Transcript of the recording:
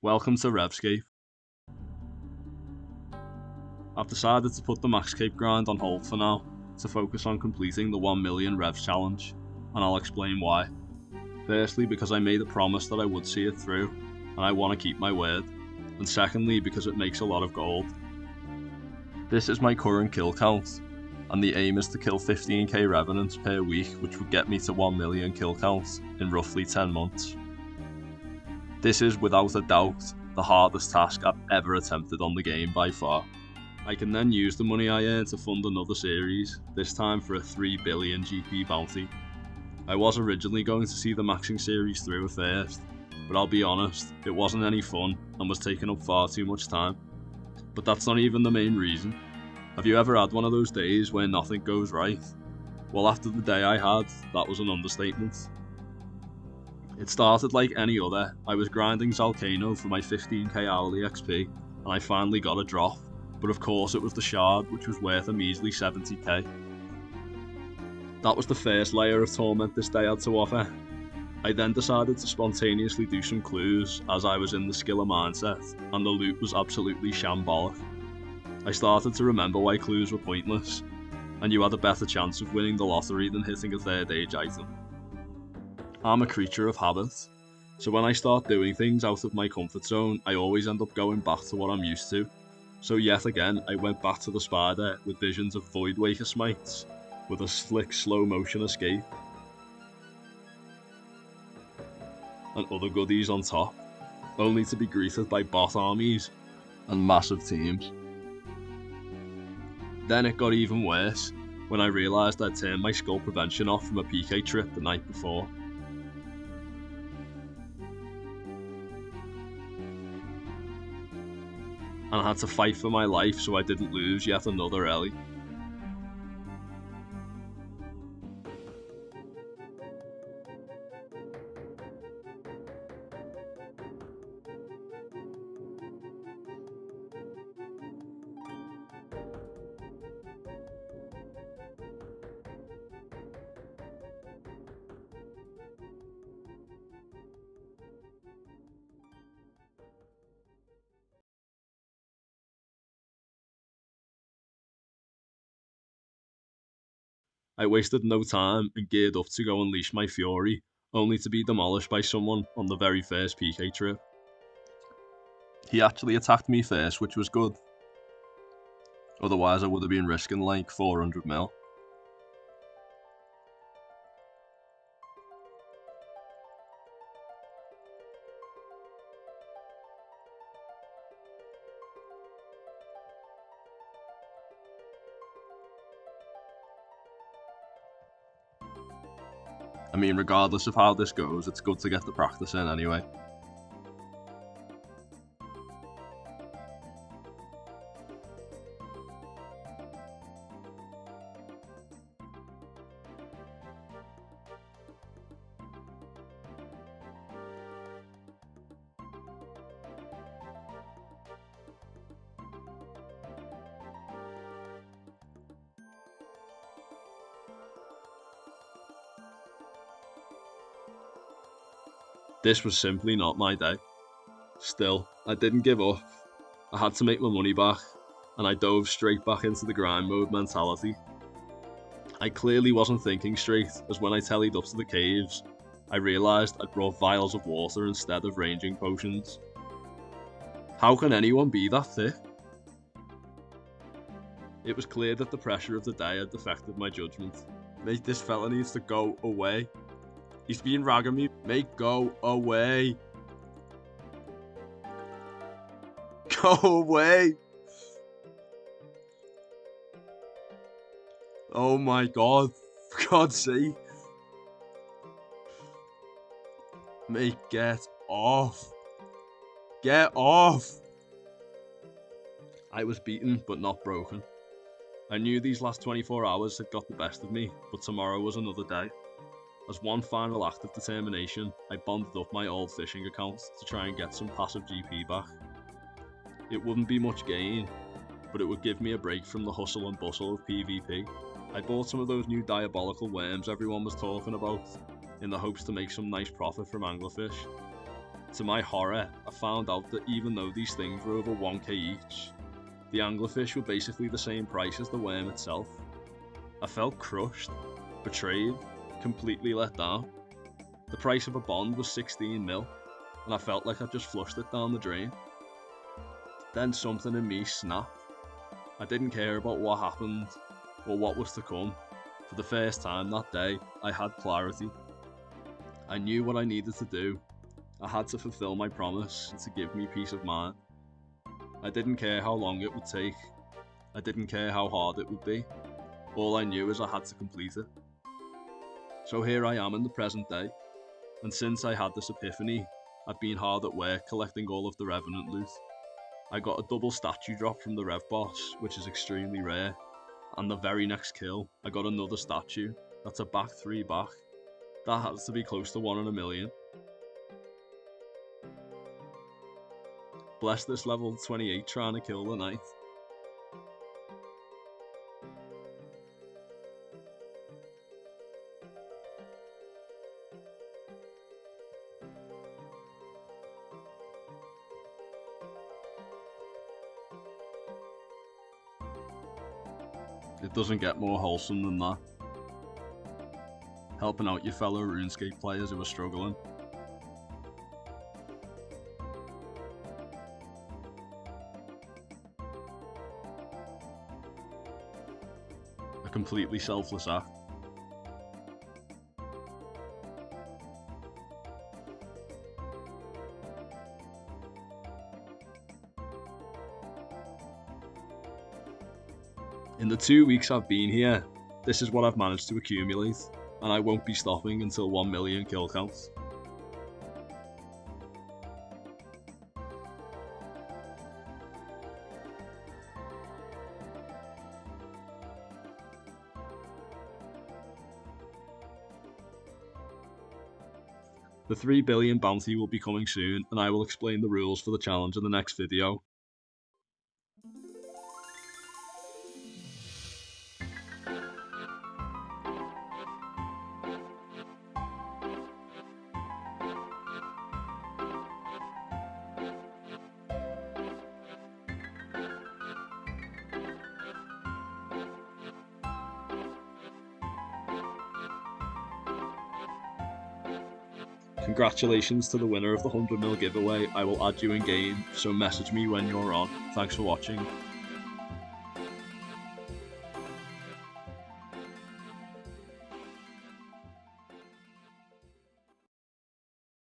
Welcome to Revscape. I've decided to put the Maxcape grind on hold for now, to focus on completing the 1 million revs challenge, and I'll explain why. Firstly, because I made a promise that I would see it through, and I want to keep my word, and secondly, because it makes a lot of gold. This is my current kill count, and the aim is to kill 15k Revenants per week, which would get me to 1 million kill count in roughly 10 months. This is without a doubt the hardest task I've ever attempted on the game by far. I can then use the money I earn to fund another series, this time for a 3 billion GP bounty. I was originally going to see the maxing series through at first, but I'll be honest, it wasn't any fun and was taking up far too much time. But that's not even the main reason. Have you ever had one of those days where nothing goes right? Well, after the day I had, that was an understatement. It started like any other. I was grinding Zalcano for my 15k hourly XP, and I finally got a drop, but of course it was the shard, which was worth a measly 70k. That was the first layer of torment this day had to offer. I then decided to spontaneously do some clues, as I was in the skiller mindset, and the loot was absolutely shambolic. I started to remember why clues were pointless, and you had a better chance of winning the lottery than hitting a third age item. I'm a creature of habit, so when I start doing things out of my comfort zone, I always end up going back to what I'm used to. So yet again, I went back to the spider with visions of Voidwaker smites, with a slick slow motion escape, and other goodies on top, only to be greeted by bot armies and massive teams. Then it got even worse, when I realised I'd turned my skull prevention off from a PK trip the night before. And I had to fight for my life so I didn't lose yet another Ellie. I wasted no time and geared up to go unleash my fury, only to be demolished by someone on the very first PK trip. He actually attacked me first, which was good. Otherwise I would have been risking like 400 mil. I mean, regardless of how this goes, it's good to get the practice in anyway. This was simply not my day. Still, I didn't give up. I had to make my money back, and I dove straight back into the grind mode mentality. I clearly wasn't thinking straight, as when I tellied up to the caves, I realised I'd brought vials of water instead of ranging potions. How can anyone be that thick? It was clear that the pressure of the day had affected my judgment. Mate, this fella needs to go away. He's been ragging me. Mate, go away. Go away. Oh my god. For God's sake. Mate, get off. Get off. I was beaten, but not broken. I knew these last 24 hours had got the best of me, but tomorrow was another day. As one final act of determination, I bonded up my old fishing account to try and get some passive GP back. It wouldn't be much gain, but it would give me a break from the hustle and bustle of PvP. I bought some of those new diabolical worms everyone was talking about, in the hopes to make some nice profit from anglerfish. To my horror, I found out that even though these things were over 1k each, the anglerfish were basically the same price as the worm itself. I felt crushed, betrayed, completely let down. The price of a bond was 16 mil, and I felt like I'd just flushed it down the drain. Then something in me snapped. I didn't care about what happened or what was to come. For the first time that day, I had clarity. I knew what I needed to do. I had to fulfill my promise to give me peace of mind. I didn't care how long it would take. I didn't care how hard it would be. All I knew is I had to complete it. So here I am in the present day, and since I had this epiphany, I've been hard at work collecting all of the Revenant loot. I got a double statue drop from the Rev boss, which is extremely rare, and the very next kill, I got another statue. That's a back 3 back. That has to be close to 1 in a million. Bless this level 28 trying to kill the knight. It doesn't get more wholesome than that. Helping out your fellow RuneScape players who are struggling. A completely selfless act. In the 2 weeks I've been here, this is what I've managed to accumulate, and I won't be stopping until 1 million kill counts. The 3 billion bounty will be coming soon, and I will explain the rules for the challenge in the next video. Congratulations to the winner of the 100 mil giveaway. I will add you in game, so message me when you're on. Thanks for watching.